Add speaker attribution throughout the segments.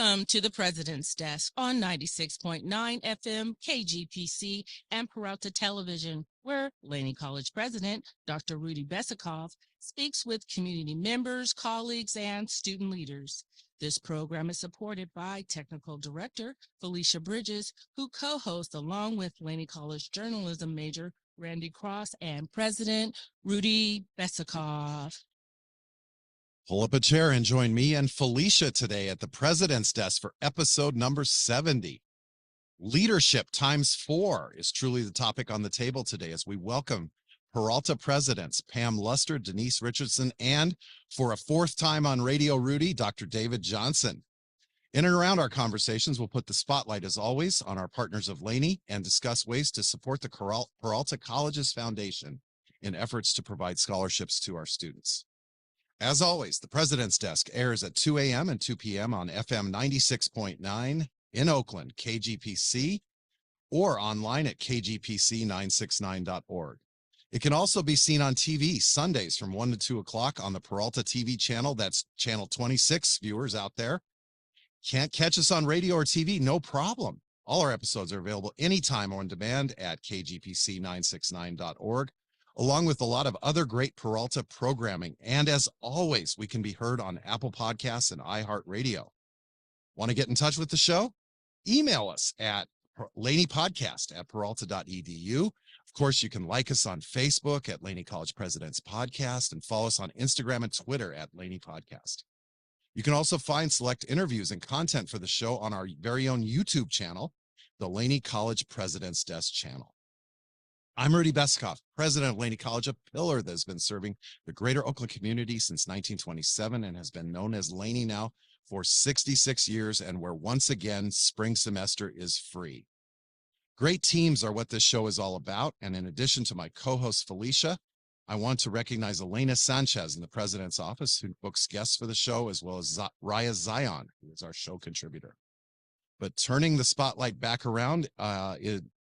Speaker 1: Welcome to the President's Desk on 96.9 FM KGPC and Peralta Television, where Laney College President Dr. Rudy Besikof speaks with community members, colleagues, and student leaders. This program is supported by Technical Director Felicia Bridges, who co-hosts along with Laney College journalism major Randy Cross and President Rudy Besikof.
Speaker 2: Pull up a chair and join me and Felicia today at the President's Desk for episode number 70. Leadership times 4 is truly the topic on the table today as we welcome Peralta presidents Pamela Luster, Denise Richardson, and for a fourth time on Radio Rudy, Dr. David Johnson. In and around our conversations, we'll put the spotlight, as always, on our partners of Laney and discuss ways to support the Peralta College's foundation in efforts to provide scholarships to our students. As always, the President's Desk airs at 2 a.m. and 2 p.m. on FM 96.9 in Oakland, KGPC, or online at kgpc969.org. It can also be seen on TV Sundays from 1 to 2 o'clock on the Peralta TV channel. That's channel 26, viewers out there. Can't catch us on radio or TV? No problem. All our episodes are available anytime on demand at kgpc969.org. along with a lot of other great Peralta programming. And as always, we can be heard on Apple Podcasts and iHeartRadio. Want to get in touch with the show? Email us at laneypodcast@peralta.edu. Of course, you can like us on Facebook at Laney College Presidents Podcast and follow us on Instagram and Twitter at Laney Podcast. You can also find select interviews and content for the show on our very own YouTube channel, the Laney College President's Desk channel. I'm Rudy Besikof, president of Laney College, a pillar that has been serving the greater Oakland community since 1927 and has been known as Laney now for 66 years, and where once again, spring semester is free. Great teams are what this show is all about, and in addition to my co-host Felicia, I want to recognize Elena Sanchez in the president's office, who books guests for the show, as well as Raya Zion, who is our show contributor. But turning the spotlight back around,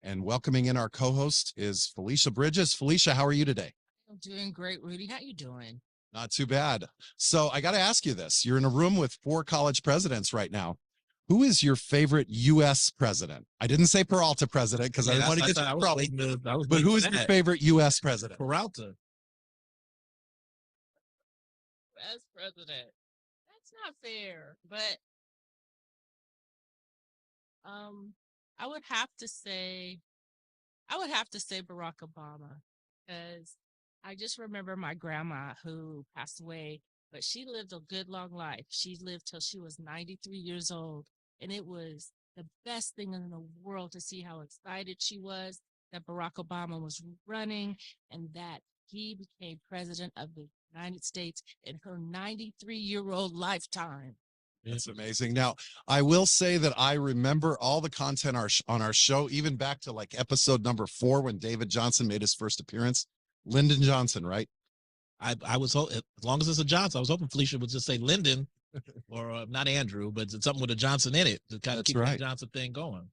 Speaker 2: and welcoming in our co-host is Felicia Bridges. Felicia, how are you today?
Speaker 1: I'm doing great, Rudy. How you doing?
Speaker 2: Not too bad. So I got to ask you this. You're in a room with 4 college presidents right now. Who is your favorite U.S. president? I didn't say Peralta president because I didn't want to get you in trouble. But who is your favorite U.S. president?
Speaker 3: Peralta.
Speaker 1: U.S. president. That's not fair, but I would have to say Barack Obama, because I just remember my grandma who passed away, but she lived a good long life. She lived till she was 93 years old, and it was the best thing in the world to see how excited she was that Barack Obama was running and that he became president of the United States in her 93-year-old lifetime.
Speaker 2: That's amazing. Now, I will say that I remember all the content on our show, even back to like episode number 4 when David Johnson made his first appearance. Lyndon Johnson, right?
Speaker 3: I was, as long as it's a Johnson, I was hoping Felicia would just say Lyndon or not Andrew, but something with a Johnson in it to kind of keep the Johnson thing going.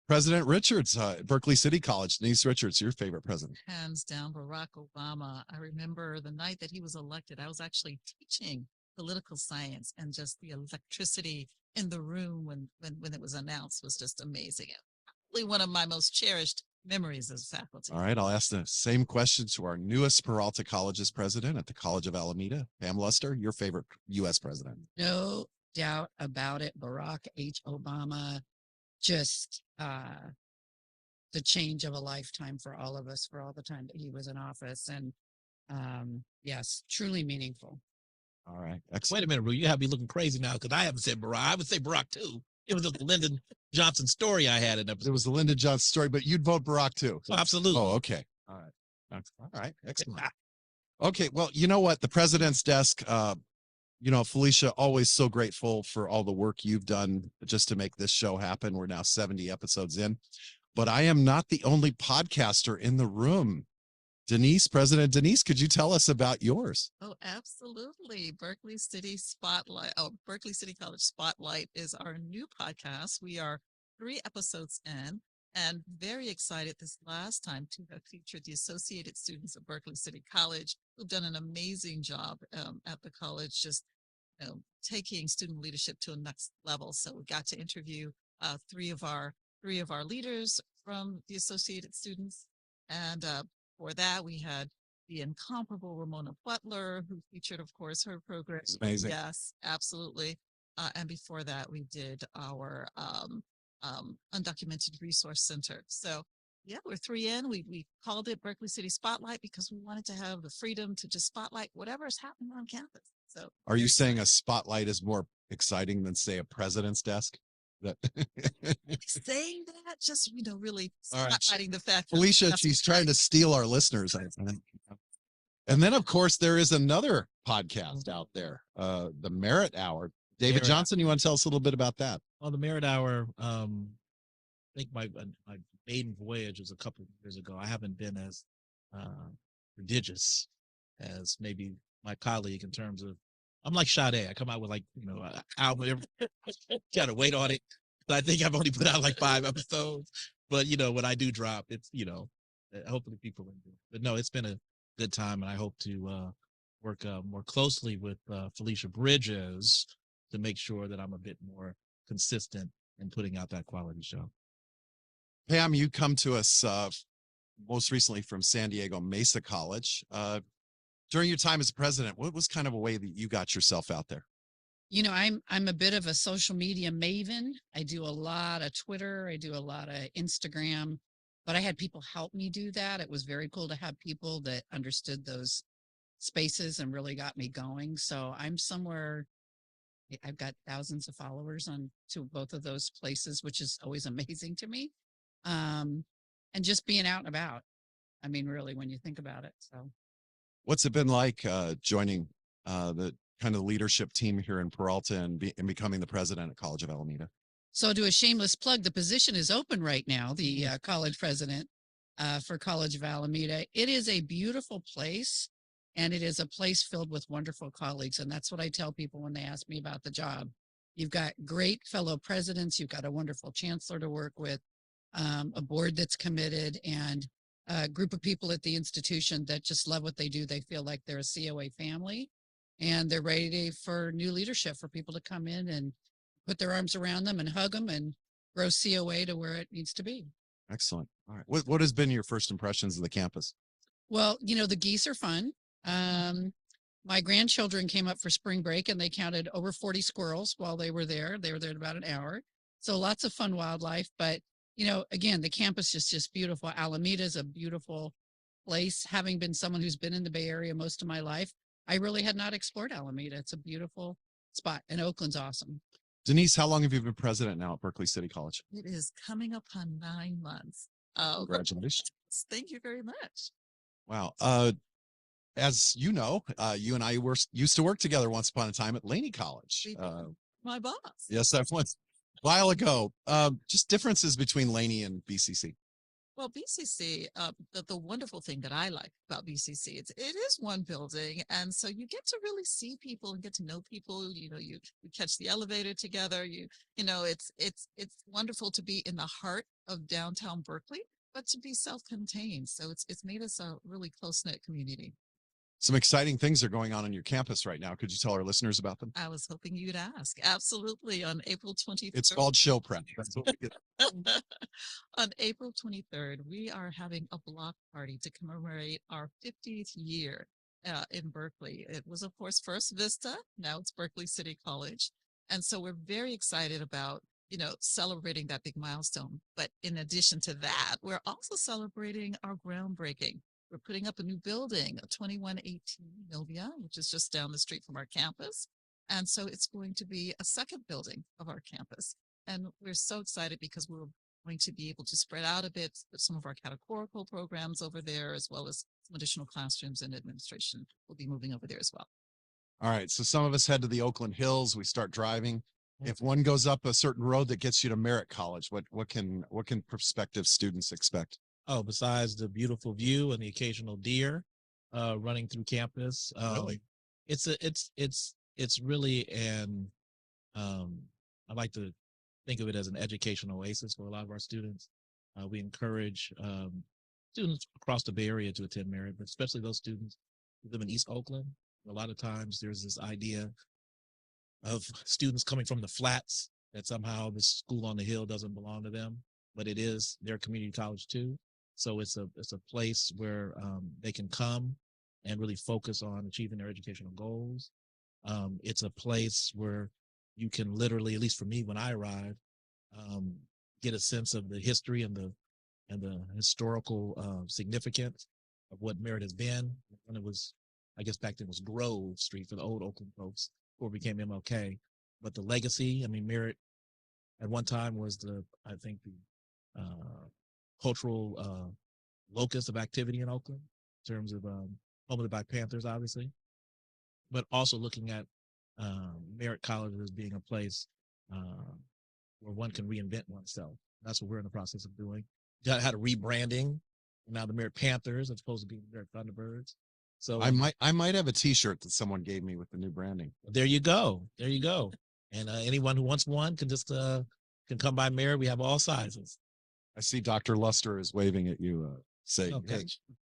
Speaker 2: President Richards, Berkeley City College. Denise Richards, your favorite president?
Speaker 4: Hands down, Barack Obama. I remember the night that he was elected, I was actually teaching political science, and just the electricity in the room when it was announced was just amazing. Probably one of my most cherished memories as faculty.
Speaker 2: All right, I'll ask the same question to our newest Peralta College's president at the College of Alameda, Pamela Luster. Your favorite U.S. president?
Speaker 4: No doubt about it, Barack H. Obama. Just the change of a lifetime for all of us, for all the time that he was in office, and yes, truly meaningful.
Speaker 2: All right. Excellent.
Speaker 3: Wait a minute, Ru. You have me looking crazy now because I haven't said Barack. I would say Barack too. It was the Lyndon Johnson story I had in episode.
Speaker 2: It was the Lyndon Johnson story, but you'd vote Barack too.
Speaker 3: Oh, absolutely.
Speaker 2: Oh, okay. All right. All right. Excellent. Okay. Well, you know what? The President's Desk, Felicia, always so grateful for all the work you've done just to make this show happen. We're now 70 episodes in, but I am not the only podcaster in the room. President Denise, could you tell us about yours?
Speaker 4: Oh, absolutely. Berkeley City College Spotlight is our new podcast. We are 3 episodes in, and very excited this last time to have featured the associated students of Berkeley City College, who've done an amazing job at the college, just taking student leadership to a next level. So we got to interview three of our leaders from the associated students. And for that, we had the incomparable Ramona Butler, who featured, of course, her program.
Speaker 2: It's amazing.
Speaker 4: Yes, absolutely. And before that, we did our undocumented resource center. So yeah, we're 3 in. We called it Berkeley City Spotlight because we wanted to have the freedom to just spotlight whatever is happening on campus. So
Speaker 2: are you saying a spotlight is more exciting than, say, a president's desk? That
Speaker 4: saying that, just really
Speaker 2: all right,
Speaker 4: spotlighting the fact.
Speaker 2: Felicia, she's trying to steal our listeners. And then, of course, there is another podcast out there, the Merritt Hour. David
Speaker 3: Merritt
Speaker 2: Johnson, you want to tell us a little bit about that?
Speaker 3: Well, the Merritt Hour, I think my maiden voyage was a couple of years ago. I haven't been as prodigious as maybe my colleague in terms of, I'm like Sade. I come out with an album, gotta wait on it. But I think I've only put out like 5 episodes. But when I do drop, it's hopefully people enjoy. But no, it's been a good time, and I hope to work more closely with Felicia Bridges to make sure that I'm a bit more consistent in putting out that quality show.
Speaker 2: Pam, you come to us most recently from San Diego Mesa College. During your time as president, what was kind of a way that you got yourself out there?
Speaker 5: I'm a bit of a social media maven. I do a lot of Twitter. I do a lot of Instagram, but I had people help me do that. It was very cool to have people that understood those spaces and really got me going. So I've got thousands of followers on to both of those places, which is always amazing to me. And just being out and about. I mean, really, when you think about it. So
Speaker 2: what's it been like joining the kind of leadership team here in Peralta and becoming the president at College of Alameda?
Speaker 5: So do a shameless plug. The position is open right now, the college president for College of Alameda. It is a beautiful place, and it is a place filled with wonderful colleagues. And that's what I tell people when they ask me about the job. You've got great fellow presidents. You've got a wonderful chancellor to work with, a board that's committed, and a group of people at the institution that just love what they do. They feel like they're a COA family, and they're ready for new leadership, for people to come in and put their arms around them and hug them and grow COA to where it needs to be.
Speaker 2: Excellent. All right. What has been your first impressions of the campus?
Speaker 5: Well, the geese are fun. My grandchildren came up for spring break and they counted over 40 squirrels while they were there. They were there about an hour. So lots of fun wildlife. But, again, the campus is just beautiful. Alameda is a beautiful place. Having been someone who's been in the Bay Area most of my life, I really had not explored Alameda. It's a beautiful spot, and Oakland's awesome.
Speaker 2: Denise, how long have you been president now at Berkeley City College?
Speaker 4: It is coming up on 9 months.
Speaker 2: Congratulations.
Speaker 4: Thank you very much.
Speaker 2: Wow. As you know, you and I used to work together once upon a time at Laney College.
Speaker 4: My boss.
Speaker 2: Yes, that was a while ago. Just differences between Laney and BCC.
Speaker 4: Well, BCC, the wonderful thing that I like about BCC, it is one building, and so you get to really see people and get to know people. You catch the elevator together. It's wonderful to be in the heart of downtown Berkeley, but to be self-contained. So it's made us a really close-knit community.
Speaker 2: Some exciting things are going on your campus right now. Could you tell our listeners about them?
Speaker 4: I was hoping you'd ask. Absolutely. On April 23rd.
Speaker 2: It's called show prep. That's what we get.
Speaker 4: On April 23rd, we are having a block party to commemorate our 50th year in Berkeley. It was, of course, first Vista. Now it's Berkeley City College. And so we're very excited about, celebrating that big milestone. But in addition to that, we're also celebrating our groundbreaking. We're putting up a new building, a 2118 Milvia, which is just down the street from our campus. And so it's going to be a second building of our campus. And we're so excited because we're going to be able to spread out a bit some of our categorical programs over there, as well as some additional classrooms, and administration will be moving over there as well.
Speaker 2: All right. So some of us head to the Oakland Hills. We start driving. If one goes up a certain road that gets you to Merritt College, what can prospective students expect?
Speaker 3: Oh, besides the beautiful view and the occasional deer running through campus,
Speaker 2: Really?
Speaker 3: It's really I like to think of it as an educational oasis for a lot of our students. We encourage students across the Bay Area to attend Merritt, but especially those students who live in East Oakland. A lot of times there's this idea of students coming from the flats that somehow the school on the hill doesn't belong to them, but it is their community college too. So it's a place where they can come and really focus on achieving their educational goals. It's a place where you can literally, at least for me when I arrived, get a sense of the history and the historical significance of what Merritt has been. When it was, I guess back then it was Grove Street for the old Oakland folks, before it became MLK. But the legacy, I mean, Merritt at one time was I think the cultural locus of activity in Oakland in terms of home of the Black Panthers, obviously, but also looking at Merritt College as being a place where one can reinvent oneself. That's what we're in the process of doing. Had a rebranding. Now the Merritt Panthers as opposed to being the Merritt Thunderbirds. So
Speaker 2: I might have a T-shirt that someone gave me with the new branding.
Speaker 3: There you go. There you go. And anyone who wants one can just can come by Merritt. We have all sizes.
Speaker 2: I see Dr. Luster is waving at you, saying,
Speaker 3: Okay.
Speaker 2: "Hey,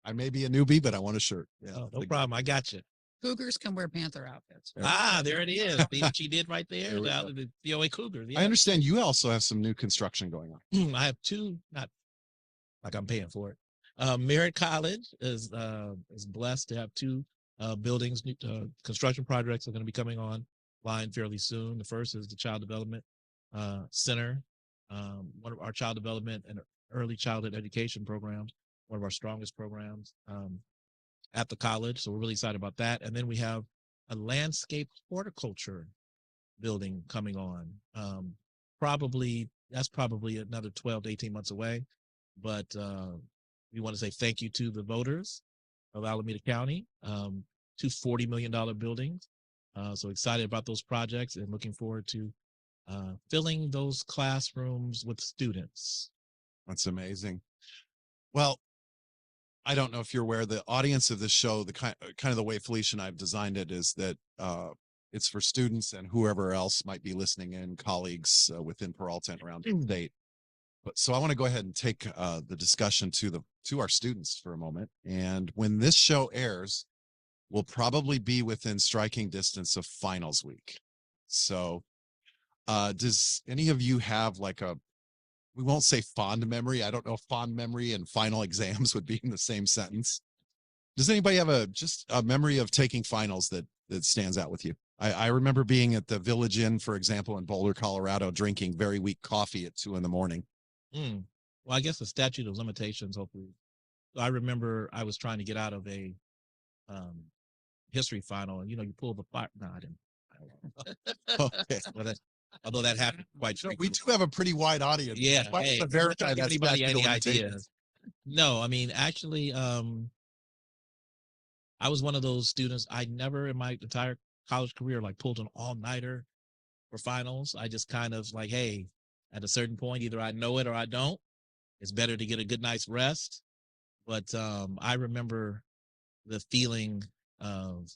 Speaker 2: I may be a newbie, but I want a shirt." Yeah,
Speaker 3: Oh, no problem. I got you.
Speaker 5: Cougars can wear Panther outfits.
Speaker 3: There it is. See what she did right there?
Speaker 2: There we
Speaker 3: Out
Speaker 2: go.
Speaker 3: of the DOA Cougars.
Speaker 2: I understand you also have some new construction going on.
Speaker 3: I have two, not like I'm paying for it. Merritt College is blessed to have two buildings, construction projects are going to be coming online fairly soon. The first is the Child Development Center, one of our child development and early childhood education programs, one of our strongest programs at the college. So we're really excited about that. And then we have a landscape horticulture building coming on. That's probably another 12 to 18 months away. But we want to say thank you to the voters of Alameda County, two $40 million buildings. So excited about those projects and looking forward to filling those classrooms with students.
Speaker 2: That's amazing. Well, I don't know if you're aware, the audience of this show, the kind of the way Felicia and I've designed it is that it's for students and whoever else might be listening in, colleagues within Peralta and around the state. But so I want to go ahead and take the discussion to our students for a moment. And when this show airs, we'll probably be within striking distance of finals week. So does any of you have like we won't say fond memory. I don't know if fond memory and final exams would be in the same sentence. Does anybody have just a memory of taking finals that stands out with you? I remember being at the Village Inn, for example, in Boulder, Colorado, drinking very weak coffee at 2 a.m.
Speaker 3: Well, I guess the statute of limitations, hopefully. I remember I was trying to get out of a history final, and you pull the fire. No, I didn't.
Speaker 2: Okay.
Speaker 3: Well, although that happened quite frequently.
Speaker 2: We do have a pretty wide audience.
Speaker 3: Yeah.
Speaker 2: Hey,
Speaker 3: Don't give anybody any ideas. No, I mean, actually, I was one of those students. I never in my entire college career pulled an all-nighter for finals. I just kind of hey, at a certain point, either I know it or I don't. It's better to get a good night's rest. But I remember the feeling of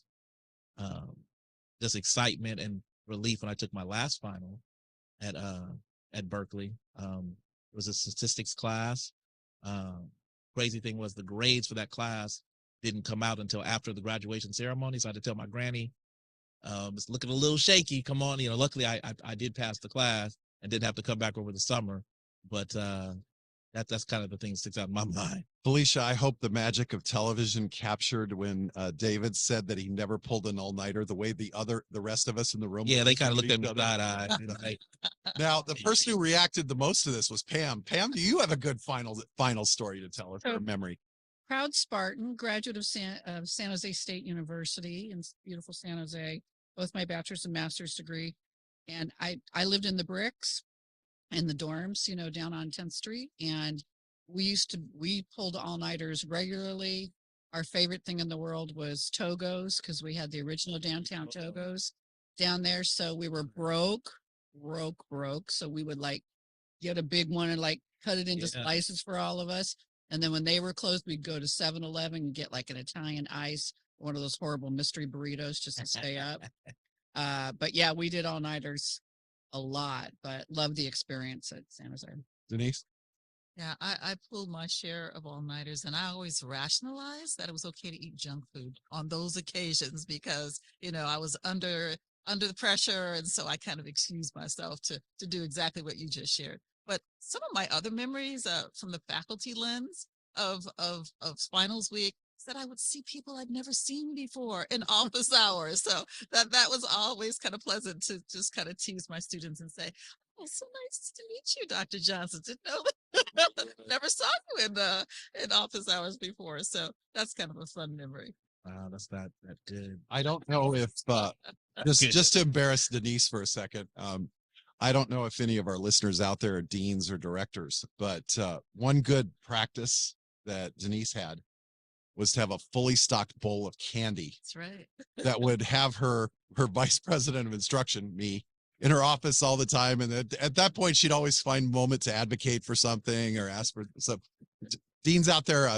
Speaker 3: just excitement and relief when I took my last final at Berkeley. It was a statistics class. Crazy thing was the grades for that class didn't come out until after the graduation ceremony. So I had to tell my granny, it's looking a little shaky. Come on, luckily I did pass the class and didn't have to come back over the summer. But that's kind of the thing that sticks out in my mind.
Speaker 2: Felicia, I hope the magic of television captured when David said that he never pulled an all-nighter the way the rest of us in the room.
Speaker 3: Yeah, they kind of looked at me side-eyed.
Speaker 2: Now, the person who reacted the most to this was Pam. Pam, do you have a good final story to tell us from memory?
Speaker 5: Proud Spartan, graduate of San Jose State University in beautiful San Jose, both my bachelor's and master's degree. And I lived in the bricks in the dorms, down on 10th Street. And we pulled all-nighters regularly. Our favorite thing in the world was Togo's because we had the original downtown Togo's down there. So we were broke. So we would get a big one and cut it into slices for all of us. And then when they were closed, we'd go to 7-Eleven and get an Italian ice, one of those horrible mystery burritos just to stay up. But yeah, we did all-nighters a lot, but loved the experience at San Jose.
Speaker 2: Denise?
Speaker 4: Yeah, I pulled my share of all-nighters, and I always rationalized that it was okay to eat junk food on those occasions because, I was under under the pressure. And so I kind of excused myself to do exactly what you just shared. But some of my other memories from the faculty lens of finals week is that I would see people I'd never seen before in office hours. So that was always kind of pleasant to just kind of tease my students and say, "Oh, so nice to meet you, Dr. Johnson. Didn't know that. Never saw you in office hours before." So that's kind of a fun memory.
Speaker 3: Wow, that's that good.
Speaker 2: I don't know if just to embarrass Denise for a second. I don't know if any of our listeners out there are deans or directors, but one good practice that Denise had was to have a fully stocked bowl of candy
Speaker 4: That's right.
Speaker 2: that would have her vice president of instruction, me, in her office all the time. And at that point, she'd always find a moment to advocate for something or ask for some. Deans out there,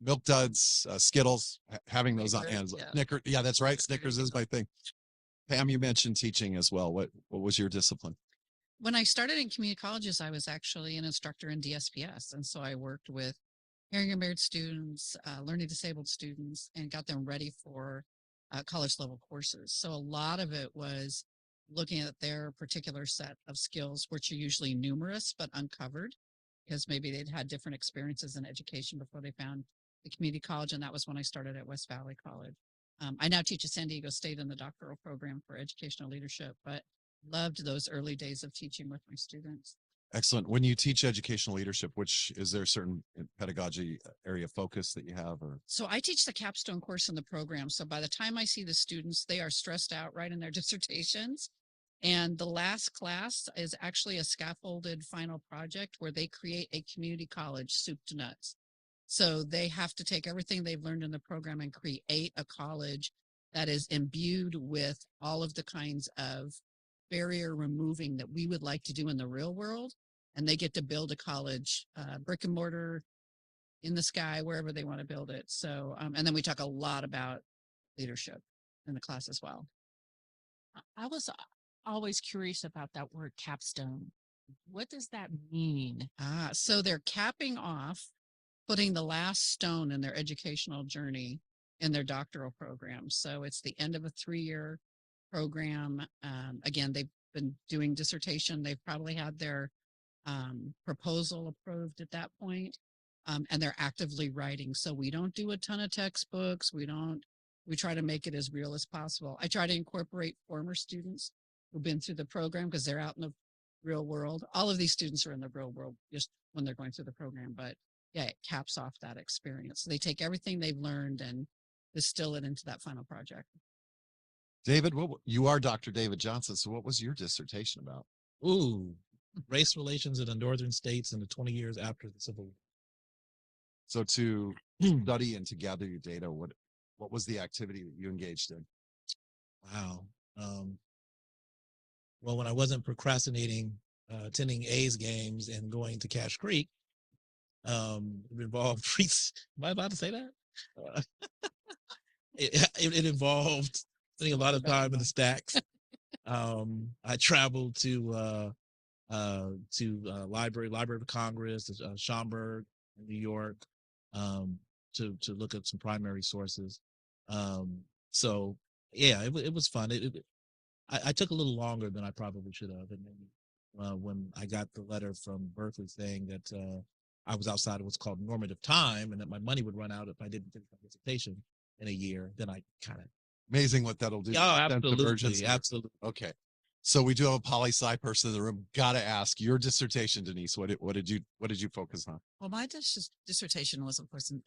Speaker 2: Milk Duds, Skittles, having those on hand.
Speaker 4: Yeah.
Speaker 2: Snickers, yeah, that's right. Snickers is my thing. Pam, you mentioned teaching as well. What was your discipline?
Speaker 5: When I started in community colleges, I was actually an instructor in DSPS. And so I worked with hearing impaired students, learning disabled students, and got them ready for college level courses. So a lot of it was looking at their particular set of skills, which are usually numerous but uncovered, because maybe they'd had different experiences in education before they found the community college. And that was when I started at West Valley College. I now teach at San Diego State in the doctoral program for educational leadership, but loved those early days of teaching with my students.
Speaker 2: Excellent. When you teach educational leadership, is there a certain pedagogy area of focus that you have? Or
Speaker 5: So I teach the capstone course in the program. So by the time I see the students, they are stressed out right in their dissertations. And the last class is actually a scaffolded final project where they create a community college soup to nuts. So they have to take everything they've learned in the program and create a college that is imbued with all of the kinds of barrier removing that we would like to do in the real world. And they get to build a college, brick and mortar, in the sky, wherever they want to build it. So, and then we talk a lot about leadership in the class as well.
Speaker 1: I was always curious about that word capstone. What does that mean?
Speaker 5: So they're capping off, putting the last stone in their educational journey in their doctoral program. So it's the end of a 3-year program. Again, they've been doing dissertation. They've probably had their proposal approved at that point. And they're actively writing. So we don't do a ton of textbooks. We try to make it as real as possible. I try to incorporate former students who've been through the program because they're out in the real world. All of these students are in the real world just when they're going through the program, but yeah, it caps off that experience. So they take everything they've learned and distill it into that final project.
Speaker 2: David, you are Dr. David Johnson. So what was your dissertation about?
Speaker 3: Ooh, race relations in the northern states in the 20 years after the Civil War.
Speaker 2: So to study and to gather your data, what was the activity that you engaged in?
Speaker 3: Wow. Well, when I wasn't procrastinating, attending A's games and going to Cache Creek, it involved am I about to say that? It involved spending a lot of time in the stacks. I traveled to Library of Congress, Schaumburg, New York, to look at some primary sources. So yeah, it was fun. I took a little longer than I probably should have. And then when I got the letter from Berkeley saying that I was outside of what's called normative time and that my money would run out if I didn't finish my dissertation in a year, then I kind of
Speaker 2: amazing what that'll do.
Speaker 3: Oh, absolutely, absolutely.
Speaker 2: Okay. So we do have a poli-sci person in the room. Gotta ask your dissertation, Denise. What did you focus on?
Speaker 4: Well, my dissertation was, of course, the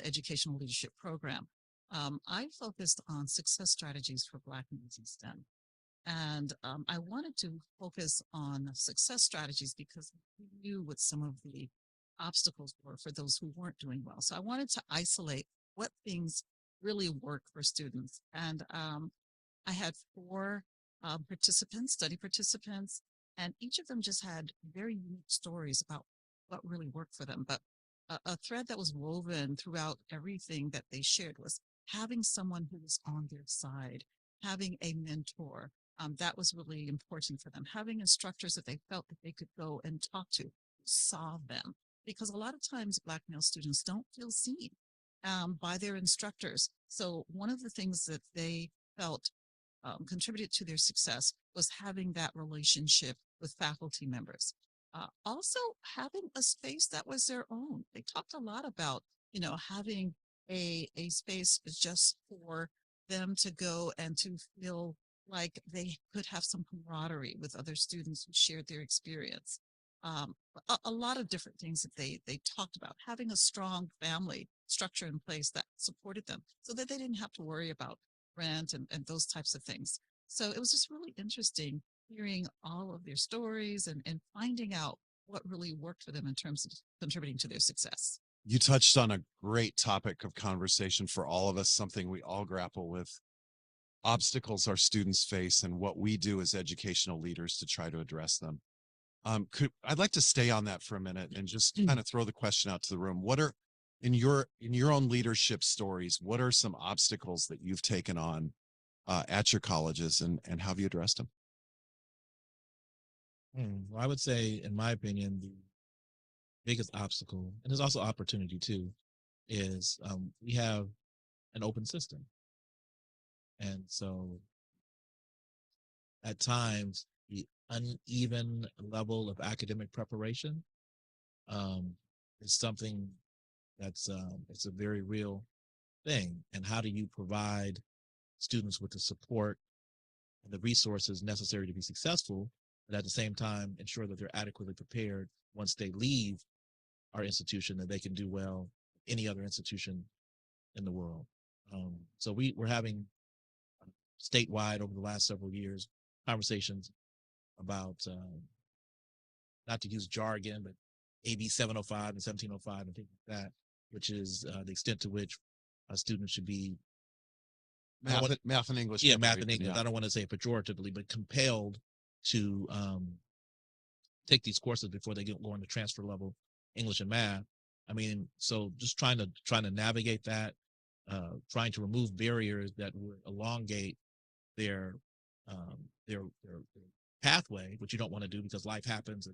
Speaker 4: educational leadership program. I focused on success strategies for Black males in STEM. And I wanted to focus on success strategies because we knew what some of the obstacles were for those who weren't doing well. So I wanted to isolate what things really work for students. And I had 4 study participants, and each of them just had very unique stories about what really worked for them. But a thread that was woven throughout everything that they shared was having someone who was on their side, having a mentor. That was really important for them. Having instructors that they felt that they could go and talk to, saw them. Because a lot of times Black male students don't feel seen by their instructors. So one of the things that they felt contributed to their success was having that relationship with faculty members. Also, having a space that was their own. They talked a lot about, having a space just for them to go and to feel like they could have some camaraderie with other students who shared their experience. A lot of different things that they talked about, having a strong family structure in place that supported them so that they didn't have to worry about rent and those types of things. So it was just really interesting hearing all of their stories and finding out what really worked for them in terms of contributing to their success.
Speaker 2: You touched on a great topic of conversation for all of us, something we all grapple with: obstacles our students face and what we do as educational leaders to try to address them. I'd like to stay on that for a minute and just kind of throw the question out to the room. What are, in your own leadership stories, what are some obstacles that you've taken on at your colleges, and how have you addressed them?
Speaker 3: Well, I would say, in my opinion, the biggest obstacle, and there's also opportunity too, is we have an open system. And so at times, the uneven level of academic preparation is something that's it's a very real thing. And how do you provide students with the support and the resources necessary to be successful, but at the same time ensure that they're adequately prepared once they leave our institution, that they can do well any other institution in the world. So we're having statewide over the last several years conversations about, not to use jargon, but AB 705 and 1705 and things like that, which is the extent to which a student should be
Speaker 2: Math and English.
Speaker 3: Yeah, math and English. Yeah. I don't want to say pejoratively, but compelled to take these courses before they go into transfer level English and math. I mean, so just trying to navigate that, trying to remove barriers that would elongate their pathway, which you don't want to do because life happens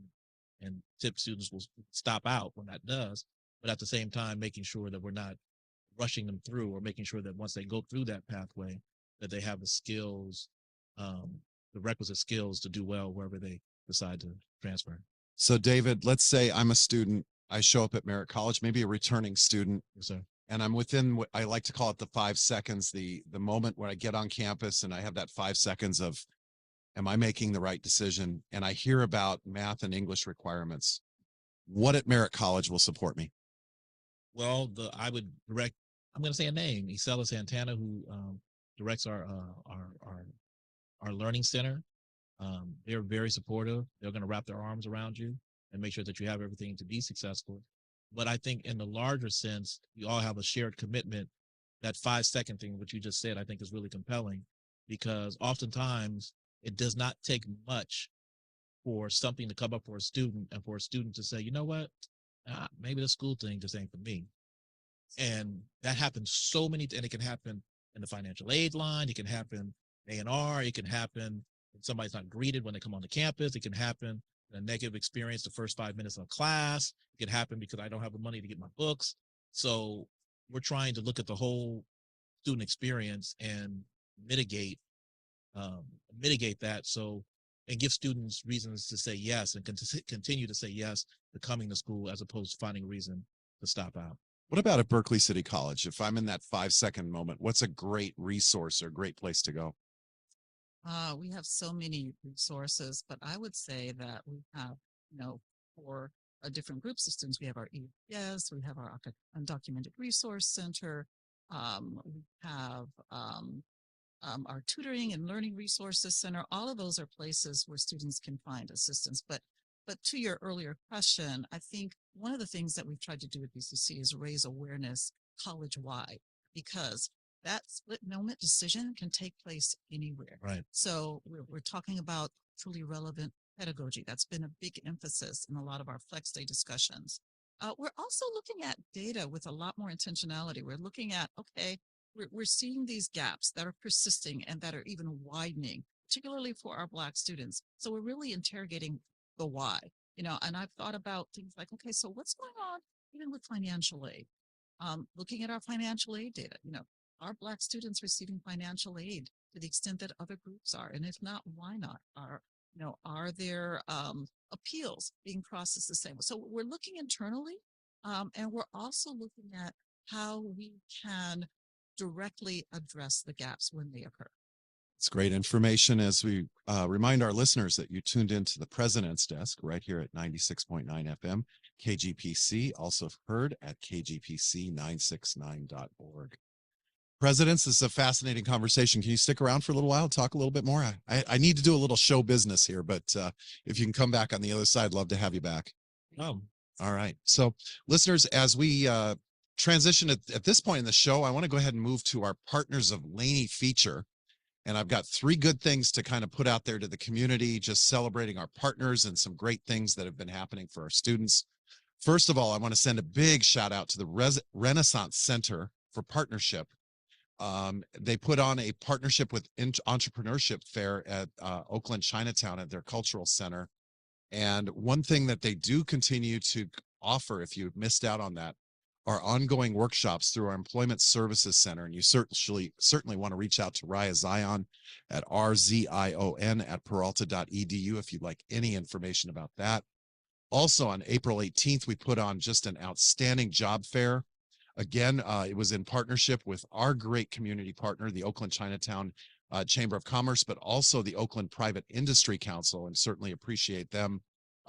Speaker 3: and tip students will stop out when that does. But at the same time, making sure that we're not rushing them through, or making sure that once they go through that pathway, that they have the skills, the requisite skills to do well wherever they decide to transfer.
Speaker 2: So David, let's say I'm a student. I show up at Merritt College, maybe a returning student.
Speaker 3: Yes, sir.
Speaker 2: And I'm within what I like to call it the 5 seconds, the moment where I get on campus and I have that 5 seconds of, am I making the right decision? And I hear about math and English requirements. What at Merritt College will support me?
Speaker 3: Well, I'm going to say a name, Isela Santana, who directs our learning center. They're very supportive. They're going to wrap their arms around you and make sure that you have everything to be successful. But I think in the larger sense, we all have a shared commitment. That 5-second thing, which you just said, I think is really compelling, because oftentimes it does not take much for something to come up for a student and for a student to say, you know what, maybe the school thing just ain't for me. And that happens so many, and it can happen in the financial aid line. It can happen A&R. It can happen when somebody's not greeted when they come on the campus. It can happen in a negative experience the first 5 minutes of class. It can happen because I don't have the money to get my books. So we're trying to look at the whole student experience and mitigate that. So, and give students reasons to say yes and continue to say yes to coming to school, as opposed to finding a reason to stop out.
Speaker 2: What about at Berkeley City College? If I'm in that 5-second moment, what's a great resource or great place to go?
Speaker 4: We have so many resources, but I would say that we have, for different groups of students, we have our EPS, we have our Undocumented Resource Center, we have our Tutoring and Learning Resources Center. All of those are places where students can find assistance. But to your earlier question, I think one of the things that we've tried to do at BCC is raise awareness college-wide, because that split moment decision can take place anywhere.
Speaker 3: Right.
Speaker 4: So we're talking about truly relevant pedagogy. That's been a big emphasis in a lot of our Flex Day discussions. We're also looking at data with a lot more intentionality. We're looking at, okay, we're seeing these gaps that are persisting and that are even widening, particularly for our Black students. So we're really interrogating the why, and I've thought about things like, okay, so what's going on even with financial aid? Looking at our financial aid data, are Black students receiving financial aid to the extent that other groups are? And if not, why not? Are there appeals being processed the same? So we're looking internally, and we're also looking at how we can directly address the gaps when they occur.
Speaker 2: It's great information as we remind our listeners that you tuned into the President's Desk right here at 96.9 FM, KGPC, also heard at kgpc969.org. Presidents, this is a fascinating conversation. Can you stick around for a little while, talk a little bit more? I need to do a little show business here, but if you can come back on the other side, love to have you back.
Speaker 3: Oh,
Speaker 2: All right. So listeners, as we transition at this point in the show, I want to go ahead and move to our Partners of Laney feature. And I've got 3 good things to kind of put out there to the community, just celebrating our partners and some great things that have been happening for our students. First of all, I want to send a big shout out to the Renaissance Center for Partnership. They put on a partnership with entrepreneurship fair at Oakland Chinatown at their cultural center. And one thing that they do continue to offer, if you missed out on that, are ongoing workshops through our Employment Services Center. And you certainly want to reach out to Raya Zion at rzion@peralta.edu if you'd like any information about that. Also on April 18th, we put on just an outstanding job fair. Again, it was in partnership with our great community partner, the Oakland Chinatown Chamber of Commerce, but also the Oakland Private Industry Council, and certainly appreciate them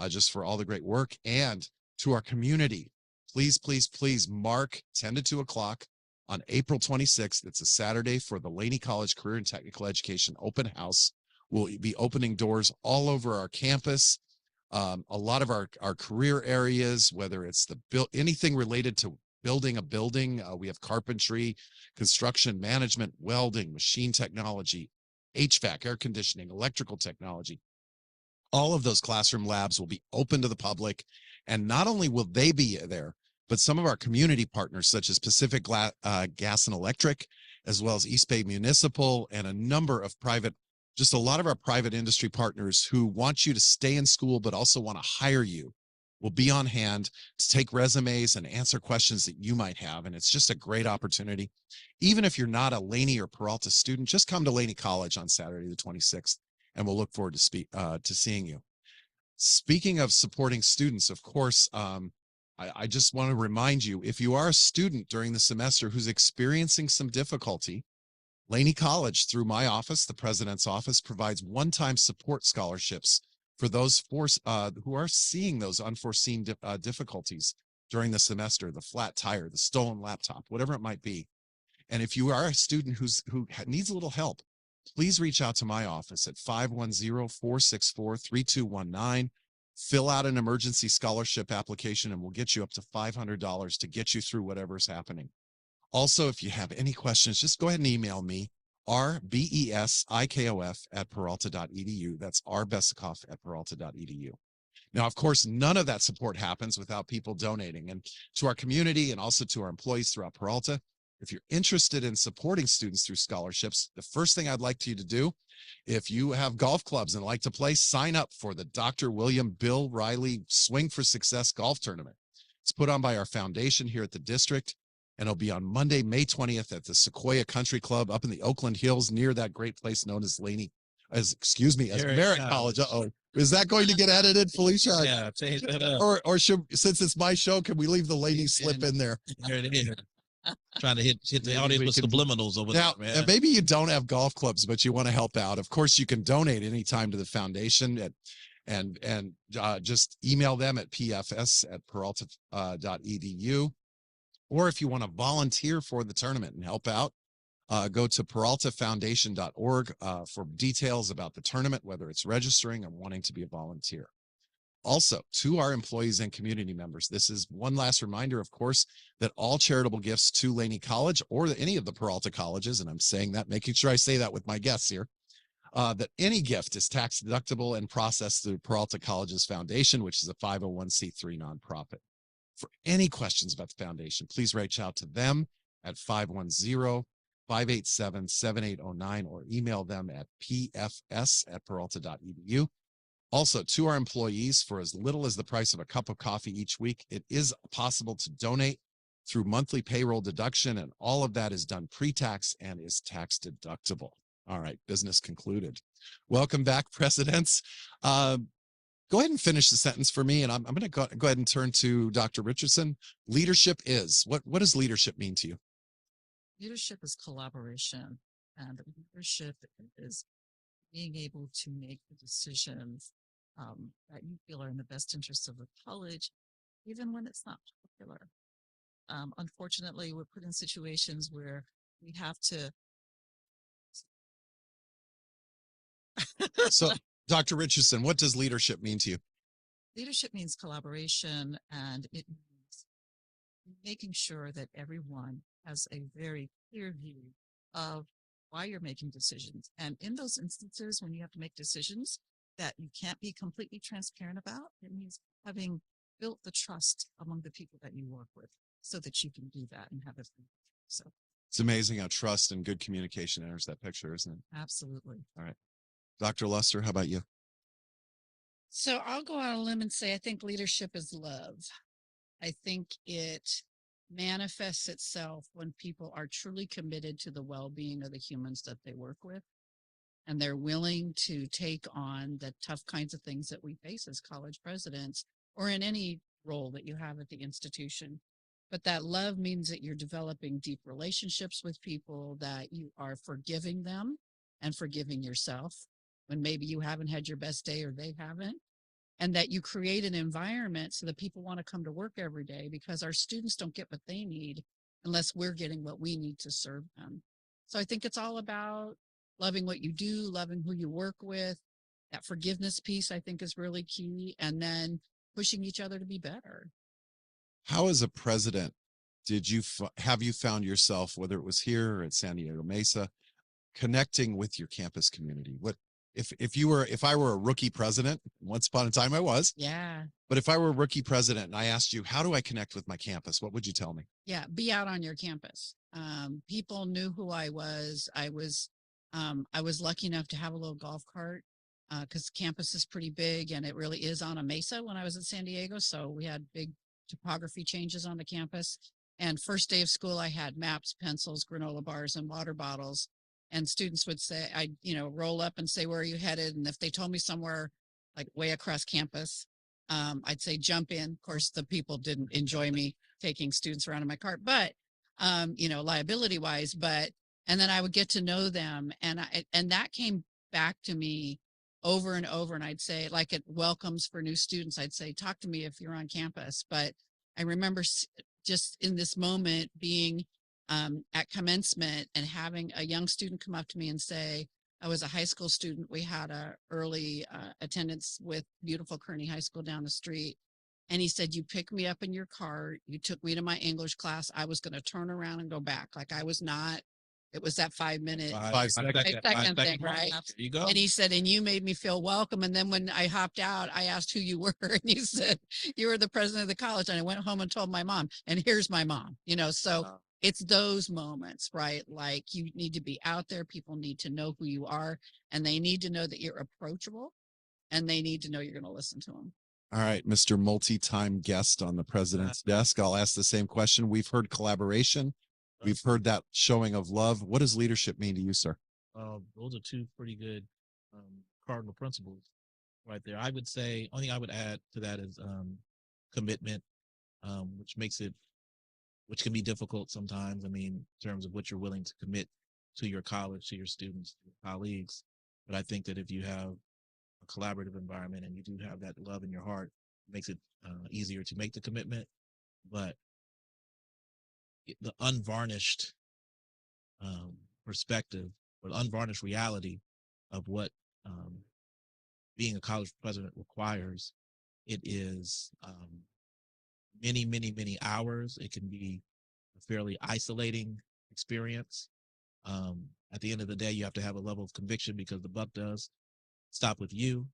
Speaker 2: just for all the great work. And to our community, please, please, please mark 10 to 2 o'clock on April 26th. It's a Saturday for the Laney College Career and Technical Education Open House. We'll be opening doors all over our campus. A lot of our career areas, whether it's anything related to building a building, we have carpentry, construction management, welding, machine technology, HVAC, air conditioning, electrical technology. All of those classroom labs will be open to the public. And not only will they be there, but some of our community partners, such as Pacific Gas and Electric, as well as East Bay Municipal, and a number of just a lot of our private industry partners who want you to stay in school, but also want to hire you, will be on hand to take resumes and answer questions that you might have. And it's just a great opportunity. Even if you're not a Laney or Peralta student, just come to Laney College on Saturday, the 26th, and we'll look forward to seeing you. Speaking of supporting students, of course, I just want to remind you, if you are a student during the semester who's experiencing some difficulty, Laney College, through my office, the president's office, provides one-time support scholarships for those who are seeing those unforeseen difficulties during the semester, the flat tire, the stolen laptop, whatever it might be. And if you are a student who needs a little help, please reach out to my office at 510-464-3219. Fill out an emergency scholarship application, and we'll get you up to $500 to get you through whatever's happening. Also, if you have any questions, just go ahead and email me, rbesikof@peralta.edu. That's rbesikof@peralta.edu. Now, of course, none of that support happens without people donating. And to our community and also to our employees throughout Peralta, if you're interested in supporting students through scholarships, the first thing I'd like you to do, if you have golf clubs and like to play, sign up for the Dr. William Bill Riley Swing for Success Golf Tournament. It's put on by our foundation here at the district, and it'll be on Monday, May 20th at the Sequoia Country Club up in the Oakland Hills near that great place known as Merritt College. Uh-oh. Is that going to get edited, Felicia?
Speaker 3: Yeah, change that up.
Speaker 2: Or since it's my show, can we leave the Laney slip in there?
Speaker 3: There it is. Trying to hit the audience with subliminals over
Speaker 2: now,
Speaker 3: there, man.
Speaker 2: And maybe you don't have golf clubs, but you want to help out. Of course, you can donate anytime to the foundation and just email them at pfs@peralta.edu. Or if you want to volunteer for the tournament and help out, go to peraltafoundation.org for details about the tournament, whether it's registering or wanting to be a volunteer. Also, to our employees and community members, this is one last reminder, of course, that all charitable gifts to Laney College or any of the Peralta colleges, and I'm saying that, making sure I say that with my guests here, that any gift is tax deductible and processed through Peralta College's foundation, which is a 501c3 nonprofit. For any questions about the foundation, please reach out to them at 510-587-7809 or email them at pfs@peralta.edu. Also, to our employees, for as little as the price of a cup of coffee each week, it is possible to donate through monthly payroll deduction, and all of that is done pre-tax and is tax deductible. All right, business concluded. Welcome back, presidents. Go ahead and finish the sentence for me, and I'm going to go ahead and turn to Dr. Richardson. Leadership is, what does leadership mean to you?
Speaker 4: Leadership is collaboration, and leadership is being able to make the decisions that you feel are in the best interest of the college, even when it's not popular. Unfortunately, we're put in situations where we have to.
Speaker 2: So, Dr. Richardson, what does leadership mean to you?
Speaker 4: Leadership means collaboration, and it means making sure that everyone has a very clear view of why you're making decisions. And in those instances, when you have to make decisions that you can't be completely transparent about, it means having built the trust among the people that you work with so that you can do that and have it. So
Speaker 2: it's amazing how trust and good communication enters that picture, isn't it?
Speaker 4: Absolutely.
Speaker 2: All right. Dr. Luster, how about you?
Speaker 5: So I'll go out on a limb and say I think leadership is love. I think it manifests itself when people are truly committed to the well-being of the humans that they work with, and they're willing to take on the tough kinds of things that we face as college presidents or in any role that you have at the institution. But that love means that you're developing deep relationships with people, that you are forgiving them and forgiving yourself when maybe you haven't had your best day or they haven't, and that you create an environment so that people want to come to work every day, because our students don't get what they need unless we're getting what we need to serve them. So I think it's all about loving what you do, loving who you work with. That forgiveness piece, I think, is really key, and then pushing each other to be better.
Speaker 2: How, as a president, have you found yourself, whether it was here or at San Diego Mesa, connecting with your campus community? What if I were a rookie president? Once upon a time I was.
Speaker 5: Yeah.
Speaker 2: But if I were a rookie president and I asked you, how do I connect with my campus? What would you tell me?
Speaker 5: Yeah, be out on your campus. People knew who I was. I was lucky enough to have a little golf cart because campus is pretty big, and it really is on a mesa when I was at San Diego. So we had big topography changes on the campus. And first day of school, I had maps, pencils, granola bars, and water bottles. And students would say, I'd, roll up and say, where are you headed? And if they told me somewhere like way across campus, I'd say, jump in. Of course, the people didn't enjoy me taking students around in my cart, but, liability wise, and then I would get to know them. And that came back to me over and over. And I'd say, like at welcomes for new students, I'd say, talk to me if you're on campus. But I remember just in this moment being at commencement and having a young student come up to me and say, I was a high school student. We had a early attendance with beautiful Kearney High School down the street. And he said, you picked me up in your car. You took me to my English class. I was going to turn around and go back. Like I was not, it was that 5 minute,
Speaker 2: Five
Speaker 5: second thing, right?
Speaker 3: There you go.
Speaker 5: And he said, and you made me feel welcome. And then when I hopped out, I asked who you were. And you said, you were the president of the college. And I went home and told my mom, and here's my mom, so it's those moments, right? Like you need to be out there. People need to know who you are, and they need to know that you're approachable, and they need to know you're going to listen to them.
Speaker 2: All right, Mr. Multi-time guest on the president's desk. I'll ask the same question. We've heard collaboration. We've heard that showing of love. What does leadership mean to you, sir?
Speaker 3: Those are two pretty good cardinal principles right there. I would say, only thing I would add to that is commitment, which can be difficult sometimes. I mean, in terms of what you're willing to commit to your college, to your students, to your colleagues. But I think that if you have a collaborative environment and you do have that love in your heart, it makes it easier to make the commitment. But the unvarnished perspective or the unvarnished reality of what being a college president requires, it is many, many, many hours. It can be a fairly isolating experience. At the end of the day, you have to have a level of conviction because the buck does stop with you.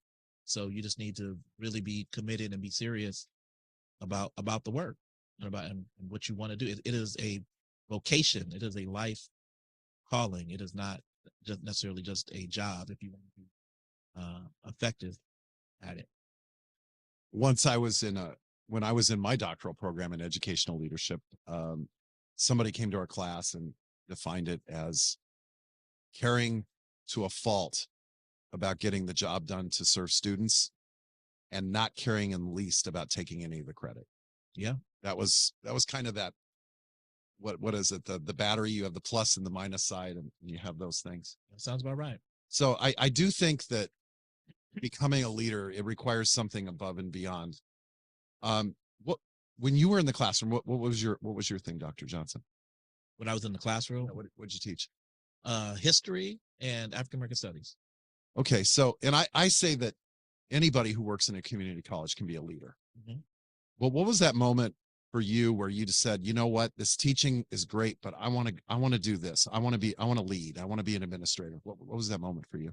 Speaker 3: So you just need to really be committed and be serious about the work and what you want to do. It is a vocation. It is a life calling. It is not just necessarily just a job if you want to be effective at it.
Speaker 2: Once I was in a when I was in my doctoral program in educational leadership, somebody came to our class and defined it as caring to a fault about getting the job done to serve students and not caring in the least about taking any of the credit.
Speaker 3: Yeah.
Speaker 2: That was kind of that, what is it? The battery, you have the plus and the minus side, and you have those things.
Speaker 3: That sounds about right.
Speaker 2: So I do think that becoming a leader, it requires something above and beyond. What, when you were in the classroom, what was your thing, Dr. Johnson?
Speaker 3: When I was in the classroom,
Speaker 2: What'd you teach?
Speaker 3: History and African American studies.
Speaker 2: Okay. So, and I say that anybody who works in a community college can be a leader.
Speaker 3: Mhm.
Speaker 2: Well, what was that moment for you where you just said, you know what, this teaching is great, but I want to do this. I want to lead. I want to be an administrator. What was that moment for you?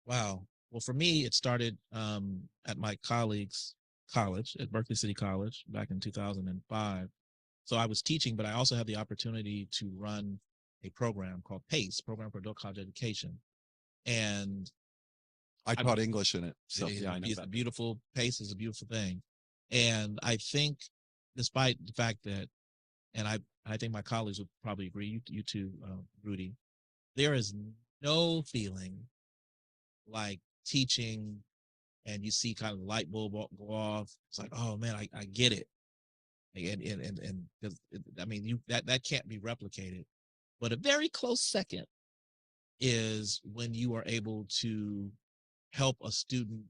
Speaker 3: Wow. Well, for me, it started at my colleague's college at Berkeley City College back in 2005. So I was teaching, but I also had the opportunity to run a program called PACE, Program for Adult College Education. And
Speaker 2: I taught English in it. So yeah, I know
Speaker 3: it's
Speaker 2: that.
Speaker 3: a beautiful PACE is a beautiful thing. And I think despite the fact that, and I think my colleagues would probably agree, you too, Rudy, there is no feeling like teaching and you see kind of the light bulb go off. It's like, oh man, I get it. And I mean, that can't be replicated. But a very close second is when you are able to help a student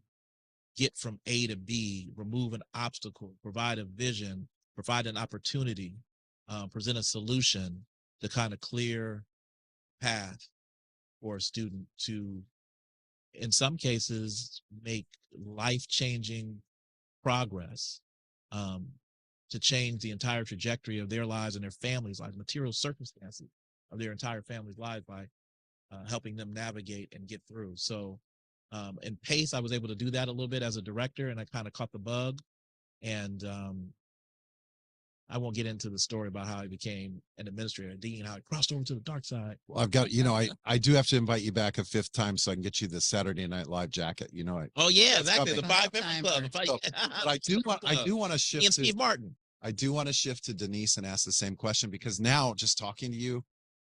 Speaker 3: get from A to B, remove an obstacle, provide a vision, provide an opportunity, present a solution to kind of clear path for a student to, in some cases, make life-changing progress, to change the entire trajectory of their lives and their families' lives, material circumstances of their entire family's lives by helping them navigate and get through. So in PACE, I was able to do that a little bit as a director, and I kind of caught the bug. And I won't get into the story about how I became an administrator, dean, how I crossed over to the dark side.
Speaker 2: Well, I've got, I do have to invite you back a fifth time so I can get you the Saturday Night Live jacket.
Speaker 3: Oh yeah,
Speaker 2: That's
Speaker 3: exactly. The
Speaker 2: coming.
Speaker 3: 5 Members Club.
Speaker 2: So, but I do want to shift
Speaker 3: and
Speaker 2: to
Speaker 3: Steve Martin.
Speaker 2: I do want to shift to Denise and ask the same question, because now just talking to you,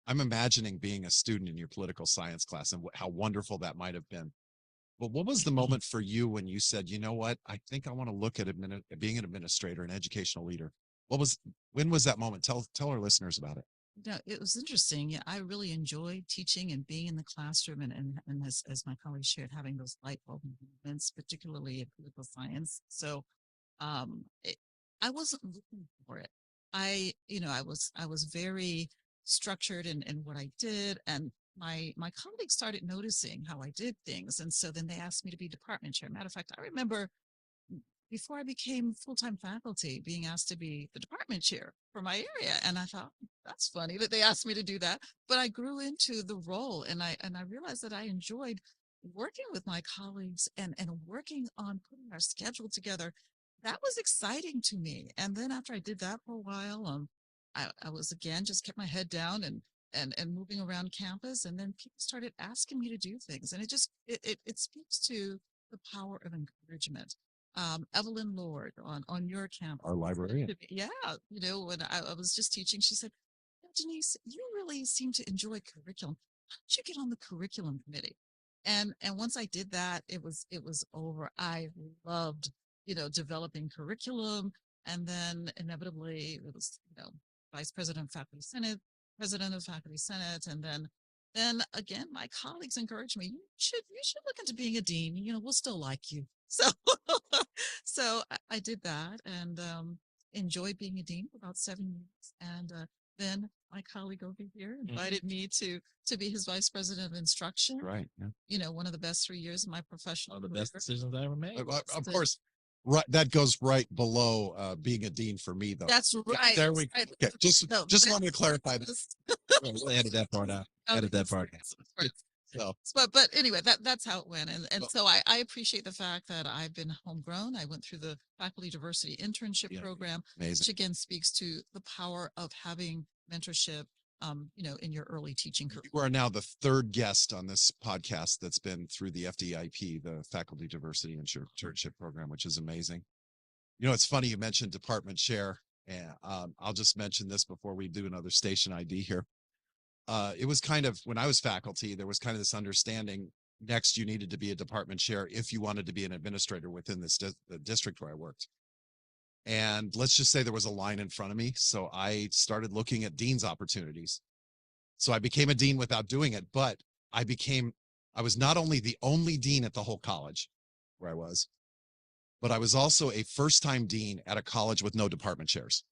Speaker 2: I'm imagining being a student in your political science class and how wonderful that might have been. But what was the moment for you when you said, you know what, I think I want to look at being an administrator, an educational leader? When was that moment? Tell our listeners about it.
Speaker 4: Yeah, it was interesting. Yeah, I really enjoyed teaching and being in the classroom, and as my colleagues shared, having those light bulb moments, particularly in political science. So, I wasn't looking for it. I was very structured in what I did, and my colleagues started noticing how I did things, and so then they asked me to be department chair. Matter of fact, I remember before I became full-time faculty, being asked to be the department chair for my area. And I thought, that's funny that they asked me to do that. But I grew into the role, and I realized that I enjoyed working with my colleagues and working on putting our schedule together. That was exciting to me. And then after I did that for a while, I was again just kept my head down and moving around campus. And then people started asking me to do things. And it speaks to the power of encouragement. Evelyn Lord on your campus.
Speaker 2: Our librarian.
Speaker 4: Yeah. When I was just teaching, she said, Denise, you really seem to enjoy curriculum. Why don't you get on the curriculum committee? And once I did that, it was over. I loved, developing curriculum. And then inevitably it was, vice president of faculty senate, president of faculty senate. And then again, my colleagues encouraged me, you should look into being a dean. We'll still like you. So, so I did that and enjoyed being a dean for about 7 years. And then my colleague over here invited me to be his vice president of instruction.
Speaker 2: Right. Yeah.
Speaker 4: One of the best 3 years of my professional
Speaker 3: One of the
Speaker 4: career.
Speaker 3: best decisions I ever made.
Speaker 2: Of course, right. That goes right below being a dean for me, though.
Speaker 4: That's right.
Speaker 2: There we
Speaker 4: right.
Speaker 2: Okay. Just wanted to clarify this.
Speaker 3: We'll edit that part out. Edit that part out.
Speaker 2: So,
Speaker 4: but anyway, that's how it went. And so I appreciate the fact that I've been homegrown. I went through the faculty diversity internship program,
Speaker 2: amazing.
Speaker 4: which again speaks to the power of having mentorship, in your early teaching career.
Speaker 2: You are now the third guest on this podcast that's been through the FDIP, the Faculty Diversity Internship Program, which is amazing. You know, it's funny you mentioned department chair, and I'll just mention this before we do another station ID here. It was kind of, when I was faculty, there was kind of this understanding, next you needed to be a department chair if you wanted to be an administrator within the district where I worked. And let's just say there was a line in front of me. So I started looking at dean's opportunities. So I became a dean without doing it, but I was not only the only dean at the whole college where I was, but I was also a first-time dean at a college with no department chairs.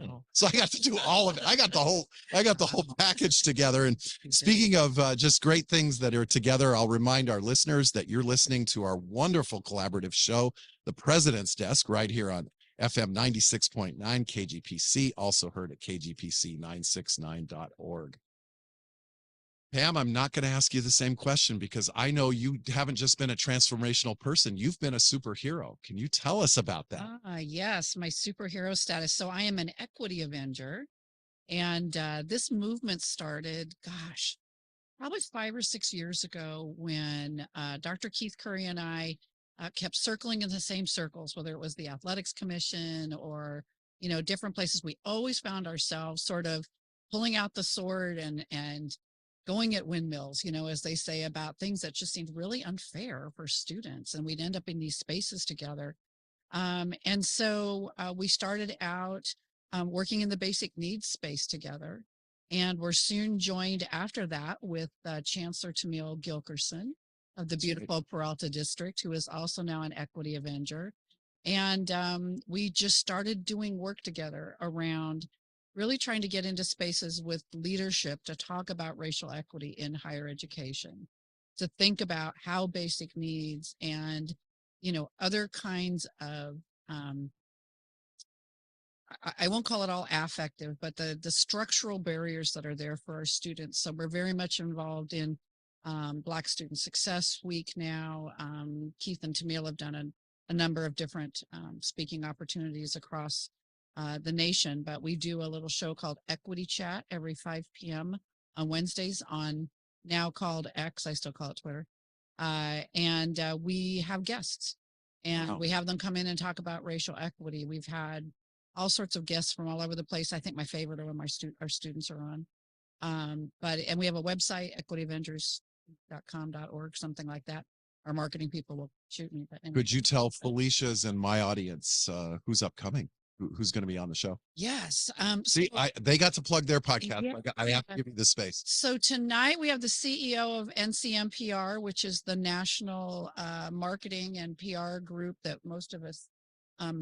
Speaker 1: Wow.
Speaker 2: So I got to do all of it. I got the whole package together. And speaking of just great things that are together, I'll remind our listeners that you're listening to our wonderful collaborative show, The President's Desk, right here on FM 96.9 KGPC, also heard at kgpc969.org. Pam, I'm not going to ask you the same question because I know you haven't just been a transformational person. You've been a superhero. Can you tell us about that?
Speaker 5: Yes, my superhero status. So I am an equity avenger. And this movement started, gosh, probably 5 or 6 years ago when Dr. Keith Curry and I kept circling in the same circles, whether it was the Athletics Commission or, different places. We always found ourselves sort of pulling out the sword and going at windmills, as they say, about things that just seemed really unfair for students. And we'd end up in these spaces together. And so we started out working in the basic needs space together. And we're soon joined after that with Chancellor Tamil Gilkerson of the beautiful Peralta District, who is also now an equity avenger. And we just started doing work together around really trying to get into spaces with leadership to talk about racial equity in higher education, to think about how basic needs and, other kinds of, I won't call it all affective, but the structural barriers that are there for our students. So we're very much involved in Black Student Success Week now. Keith and Tamil have done a number of different speaking opportunities across the nation, but we do a little show called Equity Chat every 5 p.m. on Wednesdays on now called X. I still call it Twitter. And we have guests and we have them come in and talk about racial equity. We've had all sorts of guests from all over the place. I think my favorite are when our students are on. And we have a website, equityavengers.com.org, something like that. Our marketing people will shoot me. But anyway.
Speaker 2: Could you tell Felicia's and my audience who's upcoming? Who's going to be on the show?
Speaker 5: Yes.
Speaker 2: See, they got to plug their podcast.
Speaker 5: Yeah.
Speaker 2: I have to give you the space.
Speaker 5: So tonight we have the CEO of NCMPR, which is the national marketing and PR group that most of us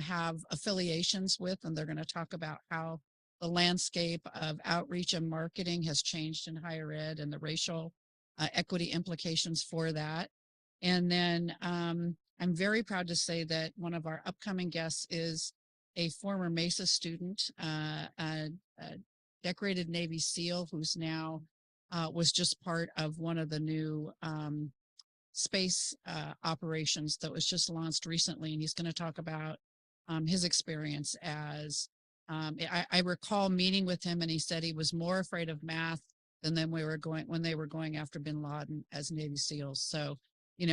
Speaker 5: have affiliations with. And they're going to talk about how the landscape of outreach and marketing has changed in higher ed and the racial equity implications for that. And then I'm very proud to say that one of our upcoming guests is a former Mesa student, a decorated Navy SEAL who's now was just part of one of the new space operations that was just launched recently. And he's going to talk about his experience as, I recall meeting with him and he said he was more afraid of math than when they were going after bin Laden as Navy SEALs. So,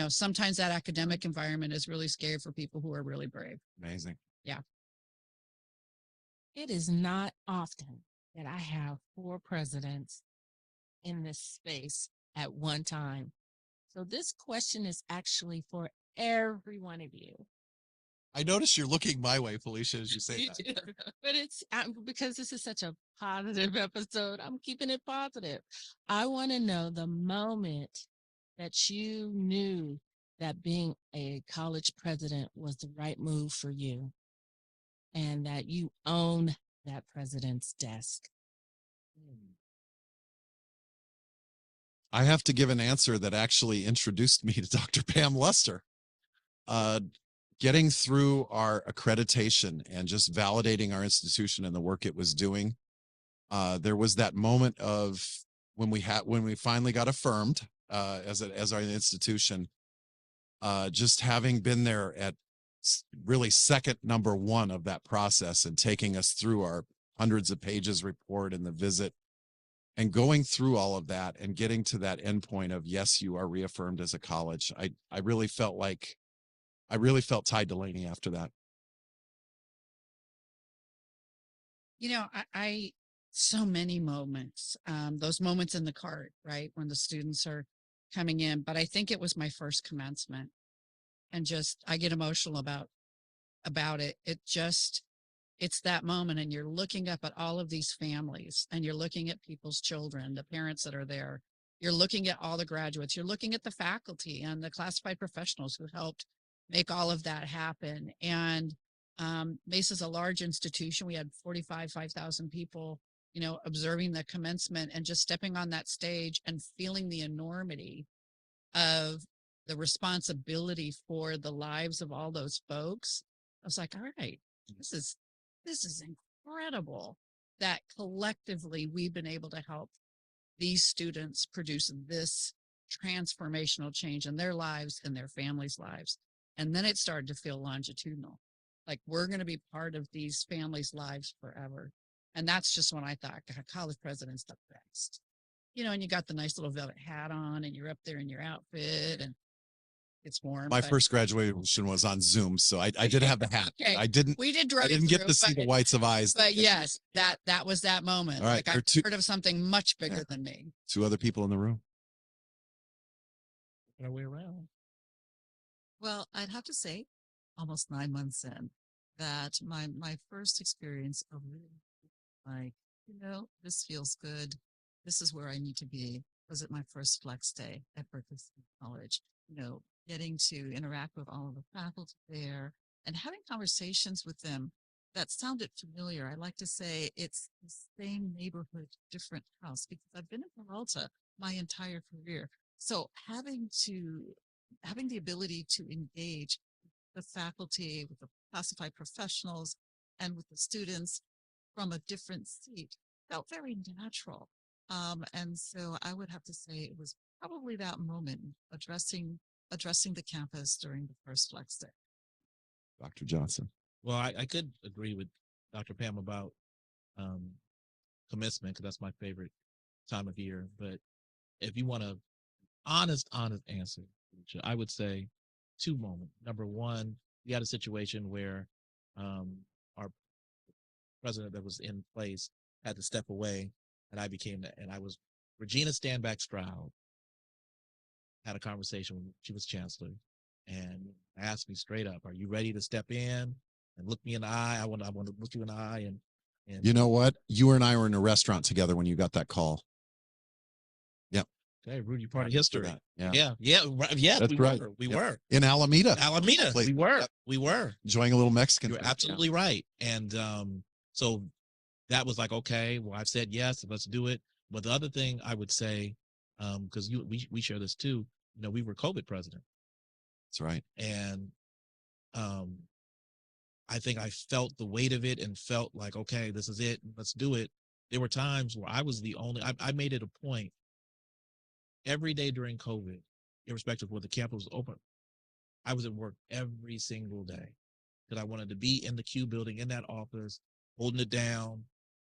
Speaker 5: sometimes that academic environment is really scary for people who are really brave.
Speaker 2: Amazing.
Speaker 5: Yeah.
Speaker 1: It is not often that I have 4 presidents in this space at one time. So this question is actually for every one of you.
Speaker 2: I notice you're looking my way, Felicia, as you say that.
Speaker 1: But it's because this is such a positive episode, I'm keeping it positive. I want to know the moment that you knew that being a college president was the right move for you, and that you own that president's desk.
Speaker 2: I have to give an answer that actually introduced me to Dr. Pam Luster. Getting through our accreditation and just validating our institution and the work it was doing. There was that moment of when we finally got affirmed as our institution, just having been there at really second number 1 of that process and taking us through our hundreds of pages report and the visit and going through all of that and getting to that end point of, yes, you are reaffirmed as a college. I really felt tied to Laney after that.
Speaker 5: I so many moments, those moments in the cart, right? When the students are coming in, but I think it was my first commencement, and just, I get emotional about it. It's that moment, and you're looking up at all of these families, and you're looking at people's children, the parents that are there. You're looking at all the graduates, you're looking at the faculty and the classified professionals who helped make all of that happen. And Mesa's a large institution. We had 5,000 people, observing the commencement and just stepping on that stage and feeling the enormity of the responsibility for the lives of all those folks. I was like, all right, this is incredible that collectively we've been able to help these students produce this transformational change in their lives and their families' lives. And then it started to feel longitudinal. Like, we're going to be part of these families' lives forever. And that's just when I thought, God, college president's the best. And you got the nice little velvet hat on, and you're up there in your outfit, and it's warm.
Speaker 2: My first graduation was on Zoom, so I did have the hat.
Speaker 5: Okay.
Speaker 2: I didn't get to see the whites of eyes.
Speaker 5: But yes, that was that moment.
Speaker 2: All right,
Speaker 5: like, I'm part of something much bigger than me.
Speaker 2: 2 other people in the room.
Speaker 3: Our way around.
Speaker 4: Well, I'd have to say, almost 9 months in, that my first experience of really, like, this feels good. This is where I need to be. Was at my first flex day at Berkeley City College. Getting to interact with all of the faculty there and having conversations with them that sounded familiar. I like to say it's the same neighborhood, different house, because I've been in Peralta my entire career. So having the ability to engage the faculty, with the classified professionals, and with the students from a different seat felt very natural. And so I would have to say it was probably that moment, addressing the campus during the first flex day.
Speaker 2: Dr. Johnson.
Speaker 3: Well, I could agree with Dr. Pam about commencement, because that's my favorite time of year. But if you want an honest answer, I would say 2 moments. Number one, we had a situation where our president that was in place had to step away, and I was Regina Stanback Stroud. Had a conversation when she was chancellor, and asked me straight up, "Are you ready to step in and look me in the eye? I want to look you in the eye." And
Speaker 2: you know what? You and I were in a restaurant together when you got that call. Yep.
Speaker 3: Okay, Rudy, you're part of history.
Speaker 2: Yeah.
Speaker 3: That's
Speaker 2: right.
Speaker 3: We were
Speaker 2: in Alameda.
Speaker 3: We were
Speaker 2: enjoying a little Mexican.
Speaker 3: You're absolutely right. And so that was like, okay, well, I've said yes, let's do it. But the other thing I would say, because we share this too, we were COVID president.
Speaker 2: That's right.
Speaker 3: And I think I felt the weight of it and felt like, okay, this is it, let's do it. There were times where I was the only, I made it a point every day during COVID, irrespective of whether the campus was open, I was at work every single day because I wanted to be in the Q building, in that office, holding it down.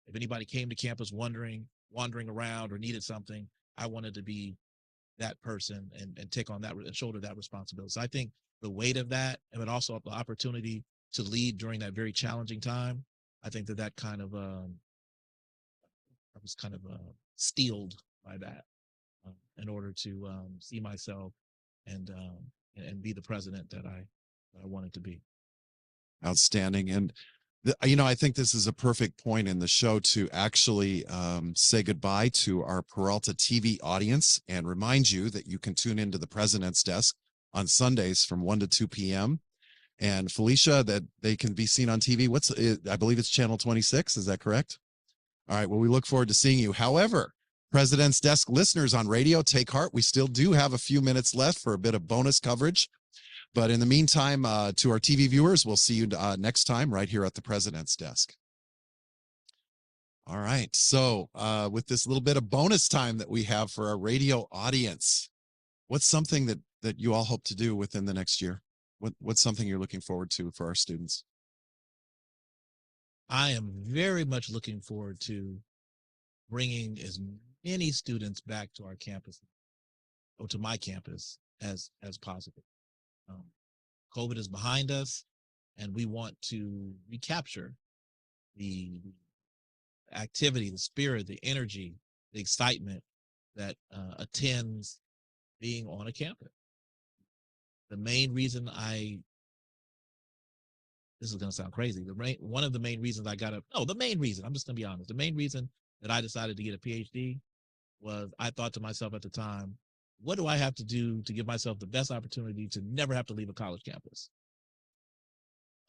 Speaker 3: If anybody came to campus wandering around or needed something, I wanted to be that person and take on that and shoulder that responsibility. So I think the weight of that, and then also the opportunity to lead during that very challenging time, I think that kind of, I was kind of steeled by that in order to see myself and be the president that I wanted to be.
Speaker 2: Outstanding. And I think this is a perfect point in the show to actually say goodbye to our Peralta TV audience and remind you that you can tune into the President's Desk on Sundays from 1 to 2 p.m. And Felicia, that they can be seen on TV. I believe it's channel 26. Is that correct? All right. Well, we look forward to seeing you. However, President's Desk listeners on radio, take heart. We still do have a few minutes left for a bit of bonus coverage. But in the meantime, to our TV viewers, we'll see you next time right here at the President's Desk. All right. So with this little bit of bonus time that we have for our radio audience, what's something that you all hope to do within the next year? What's something you're looking forward to for our students?
Speaker 3: I am very much looking forward to bringing as many students back to our campus, or to my campus, as possible. COVID is behind us, and we want to recapture the activity, the spirit, the energy, the excitement that attends being on a campus. The main reason this is going to sound crazy. One of the main reasons the main reason, I'm just going to be honest. The main reason that I decided to get a PhD was I thought to myself at the time, what do I have to do to give myself the best opportunity to never have to leave a college campus?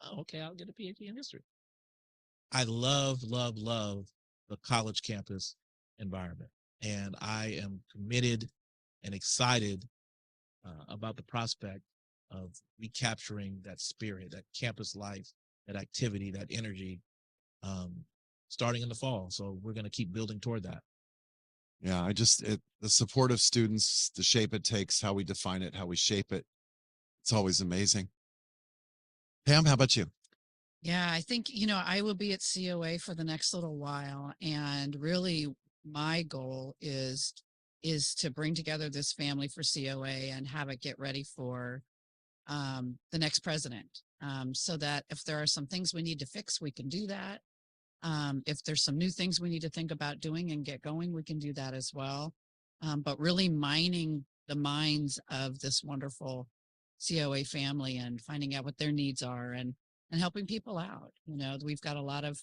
Speaker 3: Oh, okay, I'll get a PhD in history. I love the college campus environment. And I am committed and excited about the prospect of recapturing that spirit, that campus life, that activity, that energy, starting in the fall. So we're going to keep building toward that.
Speaker 2: Yeah, the support of students, the shape it takes, how we define it, how we shape it. It's always amazing. Pam, how about you?
Speaker 5: Yeah, I think, I will be at COA for the next little while. And really my goal is to bring together this family for COA and have it get ready for the next president. So that if there are some things we need to fix, we can do that. If there's some new things we need to think about doing and get going, we can do that as well. But really mining the minds of this wonderful COA family and finding out what their needs are and helping people out. We've got a lot of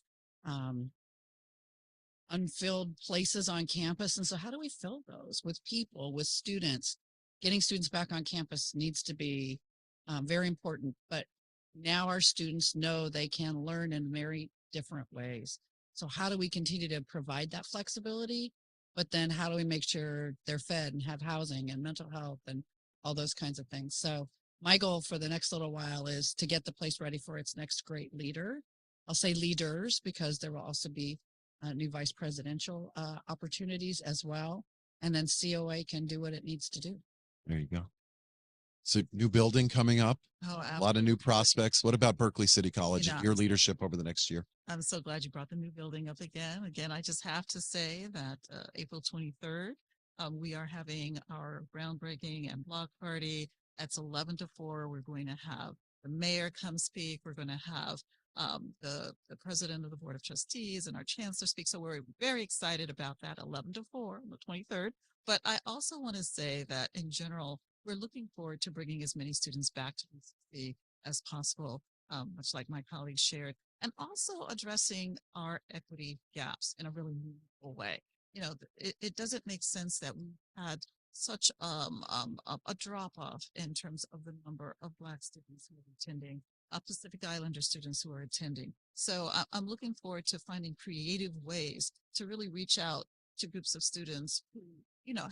Speaker 5: unfilled places on campus. And so how do we fill those with people, with students? Getting students back on campus needs to be very important. But now our students know they can learn in very different ways. So how do we continue to provide that flexibility? But then how do we make sure they're fed and have housing and mental health and all those kinds of things? So my goal for the next little while is to get the place ready for its next great leader. I'll say leaders because there will also be new vice presidential opportunities as well. And then COA can do what it needs to do.
Speaker 2: There you go. So new building coming up, a lot of new prospects. What about Berkeley City College and your leadership over the next year?
Speaker 4: I'm so glad you brought the new building up again. Again, I just have to say that April 23rd, we are having our groundbreaking and block party. That's 11 to 4. We're going to have the mayor come speak. We're going to have the president of the board of trustees and our chancellor speak. So we're very excited about that 11 to 4 on the 23rd. But I also want to say that in general, we're looking forward to bringing as many students back to BCC as possible, much like my colleagues shared, and also addressing our equity gaps in a really meaningful way. It doesn't make sense that we had such a drop-off in terms of the number of Black students who are attending, Pacific Islander students who are attending. So I'm looking forward to finding creative ways to really reach out to groups of students who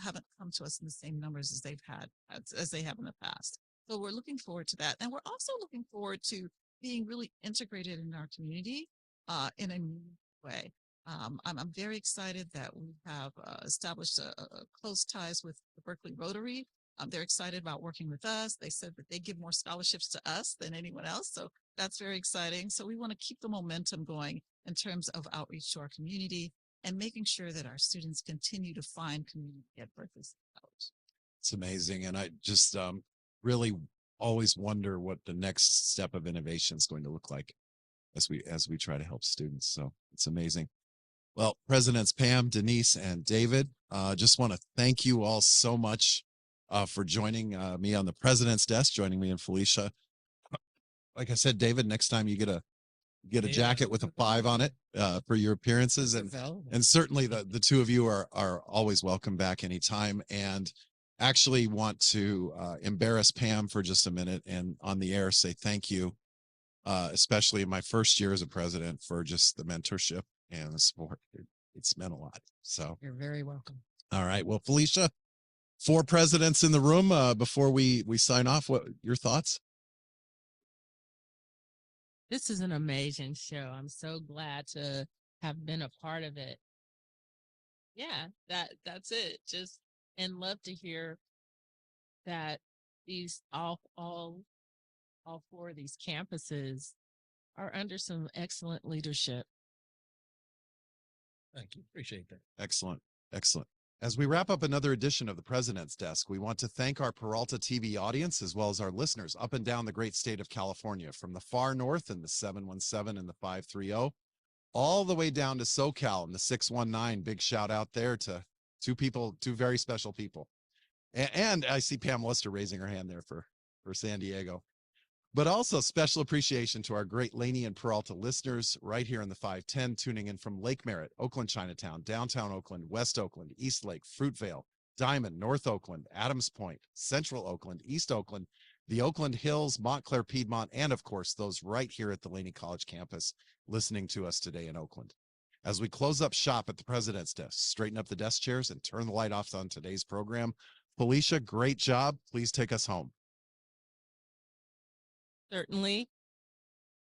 Speaker 4: haven't come to us in the same numbers as they have in the past. So we're looking forward to that. And we're also looking forward to being really integrated in our community in a new way. I'm very excited that we have established close ties with the Berkeley Rotary. They're excited about working with us. They said that they give more scholarships to us than anyone else. So that's very exciting. So we want to keep the momentum going in terms of outreach to our community and making sure that our students continue to find community at Berkeley City College.
Speaker 2: It's amazing. And I just really always wonder what the next step of innovation is going to look like as we try to help students. So it's amazing. Well, Presidents Pam, Denise, and David, just want to thank you all so much for joining me on the President's Desk, joining me and Felicia. Like I said, David, next time you get a jacket with a 5 on it for your appearances, and certainly the two of you are always welcome back anytime. And actually want to embarrass Pam for just a minute and on the air say thank you, especially in my first year as a president, for just the mentorship and the support. It's meant a lot. So
Speaker 5: you're very welcome.
Speaker 2: All right. Well, Felicia, 4 presidents in the room. Before we sign off, what your thoughts?
Speaker 1: This is an amazing show. I'm so glad to have been a part of it. Yeah, that's it. Just and love to hear that these all 4 of these campuses are under some excellent leadership.
Speaker 3: Thank you. Appreciate that.
Speaker 2: Excellent. Excellent. As we wrap up another edition of the President's Desk, we want to thank our Peralta TV audience as well as our listeners up and down the great state of California, from the far north in the 717 and the 530 all the way down to SoCal in the 619. Big shout out there to two people, two very special people. And I see Pamela Luster raising her hand there for San Diego. But also special appreciation to our great Laney and Peralta listeners right here in the 510, tuning in from Lake Merritt, Oakland, Chinatown, downtown Oakland, West Oakland, East Lake, Fruitvale, Diamond, North Oakland, Adams Point, Central Oakland, East Oakland, the Oakland Hills, Montclair, Piedmont, and of course, those right here at the Laney College campus listening to us today in Oakland. As we close up shop at the president's desk, straighten up the desk chairs, and turn the light off on today's program, Felicia, great job. Please take us home.
Speaker 1: Certainly.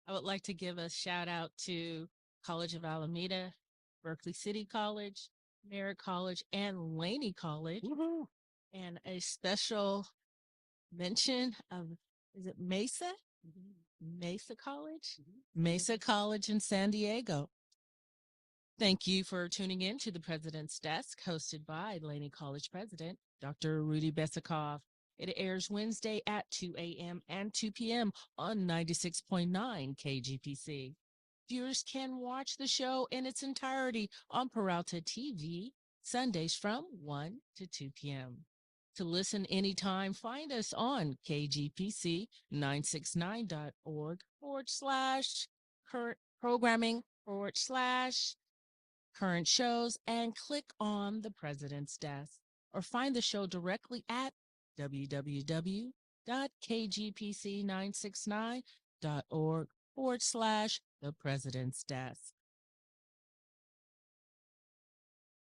Speaker 1: I would like to give a shout out to College of Alameda, Berkeley City College, Merritt College, and Laney College.
Speaker 2: Woo-hoo.
Speaker 1: And a special mention of, is it Mesa? Mesa College? Mesa College in San Diego. Thank you for tuning in to the President's Desk, hosted by Laney College President, Dr. Rudy Besikof. It airs Wednesday at 2 a.m. and 2 p.m. on 96.9 KGPC. Viewers can watch the show in its entirety on Peralta TV, Sundays from 1 to 2 p.m. To listen anytime, find us on kgpc969.org/current programming/current shows and click on the President's Desk, or find the show directly at www.kgpc969.org/the President's Desk.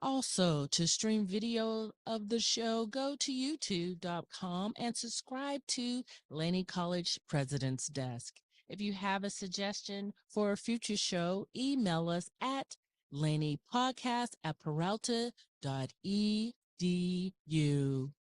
Speaker 1: Also, to stream video of the show, go to youtube.com and subscribe to Laney College President's Desk. If you have a suggestion for a future show, email us at laneypodcast@peralta.edu.